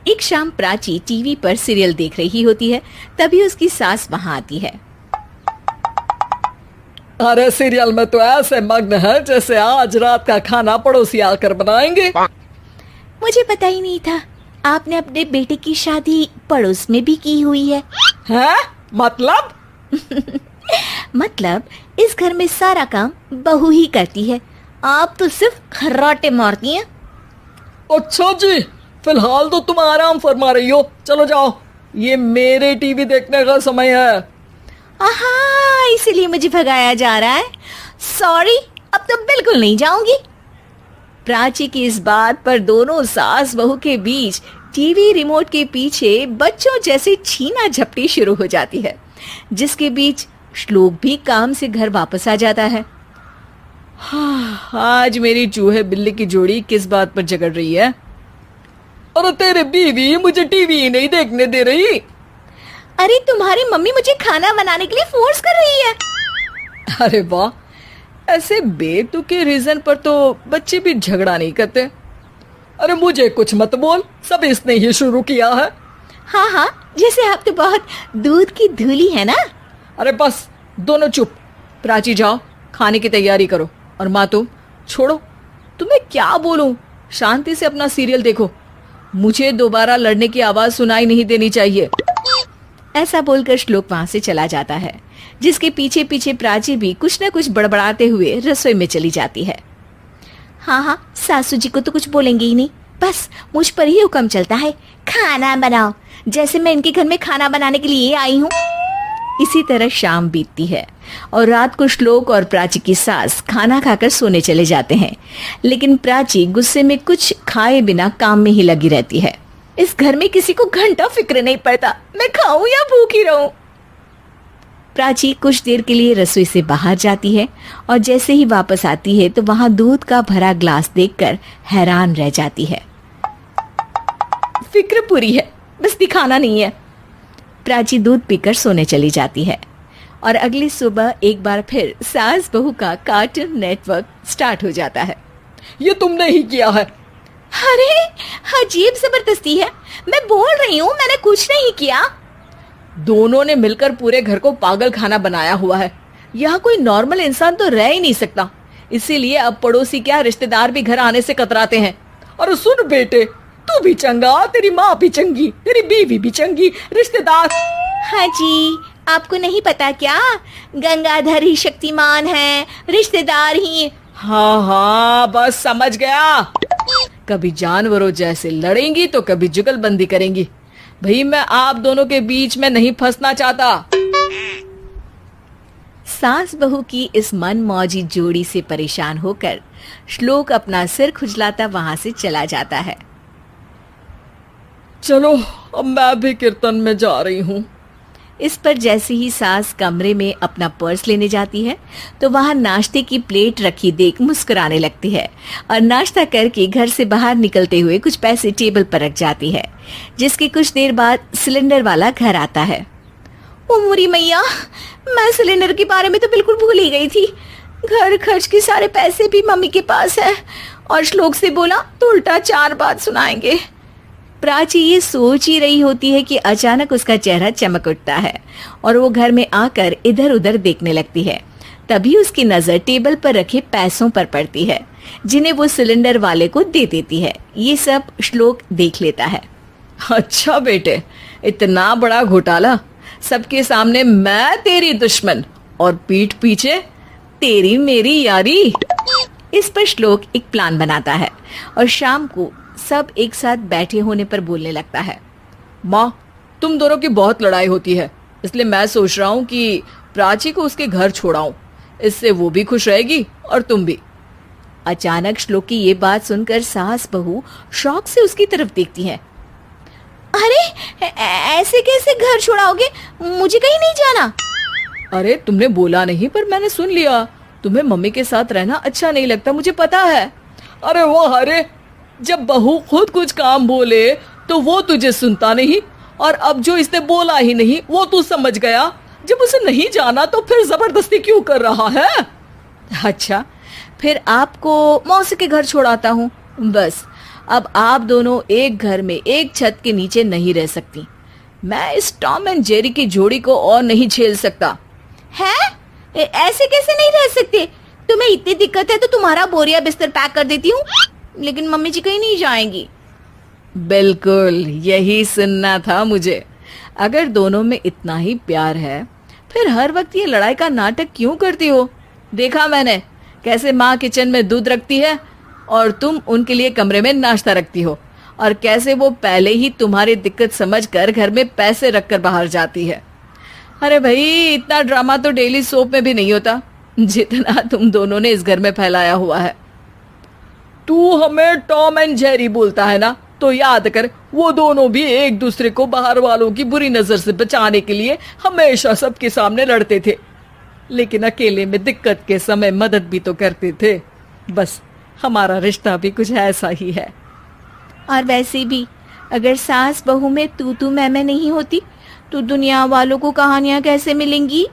एक शाम प्राची टीवी पर सीरियल देख रही होती है। तभी उसकी सास वहां आती है। अरे सीरियल में तो ऐसे मग्न है जैसे आज रात का खाना पड़ोसी आकर बनाएंगे। मुझे पता ही नहीं था आपने अपने बेटे की शादी पड़ोस में भी की हुई है। हैं? मतलब? मतलब इस घर में सारा काम बहू ही करती है, आप तो सिर्फ खर्राटे मारती हैं। अच्छा जी, फिलहाल तो तुम आराम फरमा रही हो, चलो जाओ, ये मेरे टीवी देखने का समय है। आहा, इसीलिए मुझे भगाया जा रहा है। सॉरी, अब तो बिल्कुल नहीं जाऊंगी। प्राची की इस बात पर दोनों सास बहू के बीच टीवी रिमोट के पीछे बच्चों जैसे छीना झपटी शुरू हो जाती है, जिसके बीच श्लोक भी काम से घर वापस आ जाता है। आज मेरी चूहे बिल्ली की जोड़ी किस बात पर झगड़ रही है? अरे तेरे बीवी मुझे टीवी ही नहीं देखने दे रही। अरे तुम्हारी मम्मी मुझे खाना बनाने के लिए फोर्स कर रही है। अरे वाह, ऐसे बेतुके रीजन पर तो बच्चे भी झगड़ा नहीं करते। अरे मुझे कुछ मत बोल, सब इसने ही शुरू किया है। हाँ हाँ, जैसे आप तो बहुत दूध की धूली है ना। अरे बस, दोनों चुप। प्राची जाओ, खाने की तैयारी करो। और माँ तुम छोड़ो, तुम्हें क्या बोलूं, शांति से अपना सीरियल देखो, मुझे दोबारा लड़ने की आवाज सुनाई नहीं देनी चाहिए। ऐसा बोलकर श्लोक वहां से चला जाता है, जिसके पीछे पीछे प्राची भी कुछ न कुछ बड़बड़ाते हुए रसोई में चली जाती है। हाँ हाँ, सासू जी को तो कुछ बोलेंगे ही नहीं, बस मुझ पर ही हुक्म चलता है, खाना बनाओ, जैसे मैं इनके घर में खाना बनाने के लिए आई हूँ। इसी तरह शाम बीतती है और रात को श्लोक और प्राची की सास खाना खाकर सोने चले जाते हैं, लेकिन प्राची गुस्से में कुछ खाए बिना काम में ही लगी रहती है। इस घर में किसी को घंटा फिक्र नहीं पड़ता, मैं खाऊं या भूखी रहूं। प्राची कुछ देर के लिए रसोई से बाहर जाती है और जैसे ही वापस आती है तो वहां दूध का भरा ग्लास देखकर हैरान रह जाती है। फिक्र पूरी है, बस दिखाना नहीं है। प्राची दूध पीकर सोने चली जाती है और अगली सुबह एक बार फिर सास बहू का कार्टून नेटवर्क स्टार्ट हो जाता है। ये तुमने ही किया है। अरे अजीब जबरदस्ती है, मैं बोल रही हूँ मैंने कुछ नहीं किया। दोनों ने मिलकर पूरे घर को पागल खाना बनाया हुआ है। यहाँ कोई नॉर्मल इंसान तो रह ही नहीं सकता, इसीलिए अब पड़ोसी क्या रिश्तेदार भी घर आने से कतराते हैं। और सुन बेटे, तू भी चंगा, तेरी माँ भी चंगी, तेरी बीवी भी चंगी, रिश्तेदार। हाँ जी, आपको नहीं पता क्या, गंगाधर ही शक्तिमान है, रिश्तेदार ही। हाँ हाँ, बस समझ गया। कभी जानवरों जैसे लड़ेंगी तो कभी जुगलबंदी करेंगी। भाई मैं आप दोनों के बीच में नहीं फंसना चाहता। सास बहू की इस मनमौजी जोड़ी से परेशान होकर श्लोक अपना सिर खुजलाता वहां से चला जाता है। चलो अब मैं भी कीर्तन में जा रही हूँ। इस पर जैसे ही सास कमरे में अपना पर्स लेने जाती है तो वहां नाश्ते की प्लेट रखी देख मुस्कुराने लगती है और नाश्ता करके घर से बाहर निकलते हुए कुछ पैसे टेबल पर रख जाती है, जिसके कुछ देर बाद सिलेंडर वाला घर आता है। ओ मुरी मैया, मैं सिलेंडर के बारे में तो बिल्कुल भूल ही गई थी। घर खर्च के सारे पैसे भी मम्मी के पास है और श्लोक से बोला तो उल्टा 4 बात सुनाएंगे। प्राची ये सोच ही रही होती है कि अचानक उसका चेहरा चमक उठता है और वो घर में आकर इधर उधर देखने लगती है। तभी उसकी नजर टेबल पर रखे पैसों पर पड़ती है, जिन्हें वो सिलेंडर वाले को दे देती है। ये सब श्लोक देख लेता है। अच्छा बेटे, इतना बड़ा घोटाला, सबके सामने मैं तेरी दुश्मन और पीठ पीछे तेरी मेरी यारी। इस पर श्लोक एक प्लान बनाता है और शाम को सब एक साथ बैठे होने पर बोलने लगता है। माँ, तुम दोनों की बहुत लड़ाई होती है, इसलिए मैं सोच रहा हूँ कि प्राची को उसके घर छोड़ाऊं, इससे वो भी खुश रहेगी और तुम भी। अचानक श्लोक की ये बात सुनकर सास बहू शौक से उसकी तरफ देखती हैं। अरे ऐसे कैसे घर छोड़ाओगे, मुझे कहीं नहीं जाना। अरे तुमने बोला नहीं पर मैंने सुन लिया, तुम्हें मम्मी के साथ रहना अच्छा नहीं लगता, मुझे पता है। अरे वो अरे, जब बहू खुद कुछ काम बोले तो वो तुझे सुनता नहीं, और अब जो इसने बोला ही नहीं वो तू समझ गया। जब उसे नहीं जाना तो फिर जबरदस्ती क्यों कर रहा है? अच्छा, फिर आपको मौसी के घर छोड़ाता हूँ, बस अब आप दोनों एक घर में एक छत के नीचे नहीं रह सकती। मैं इस टॉम एंड जेरी की जोड़ी को और नहीं झेल सकता। है? ऐसे कैसे नहीं रह सकते? तुम्हें इतनी दिक्कत है तो तुम्हारा बोरिया बिस्तर पैक कर देती हूँ, लेकिन मम्मी जी कहीं नहीं जाएंगी। बिल्कुल यही सुनना था मुझे। अगर दोनों में इतना ही प्यार है फिर हर वक्त ये लड़ाई का नाटक क्यों करती हो? देखा मैंने कैसे माँ किचन में दूध रखती है और तुम उनके लिए कमरे में नाश्ता रखती हो, और कैसे वो पहले ही तुम्हारी दिक्कत समझकर घर में पैसे रखकर बाहर जाती है। अरे भाई, इतना ड्रामा तो डेली सोप में भी नहीं होता जितना तुम दोनों ने इस घर में फैलाया हुआ है। तू हमें टॉम एंड जेरी बोलता है ना, तो याद कर वो दोनों भी एक दूसरे को बाहर वालों की बुरी नजर से बचाने के लिए हमेशा सबके सामने लड़ते थे, लेकिन अकेले में दिक्कत के समय मदद भी तो करते थे। बस हमारा रिश्ता भी कुछ ऐसा ही है। और वैसे भी अगर सास बहू में तू मैं नहीं होती तो दुनिया वालों को कहानियां कैसे मिलेंगी?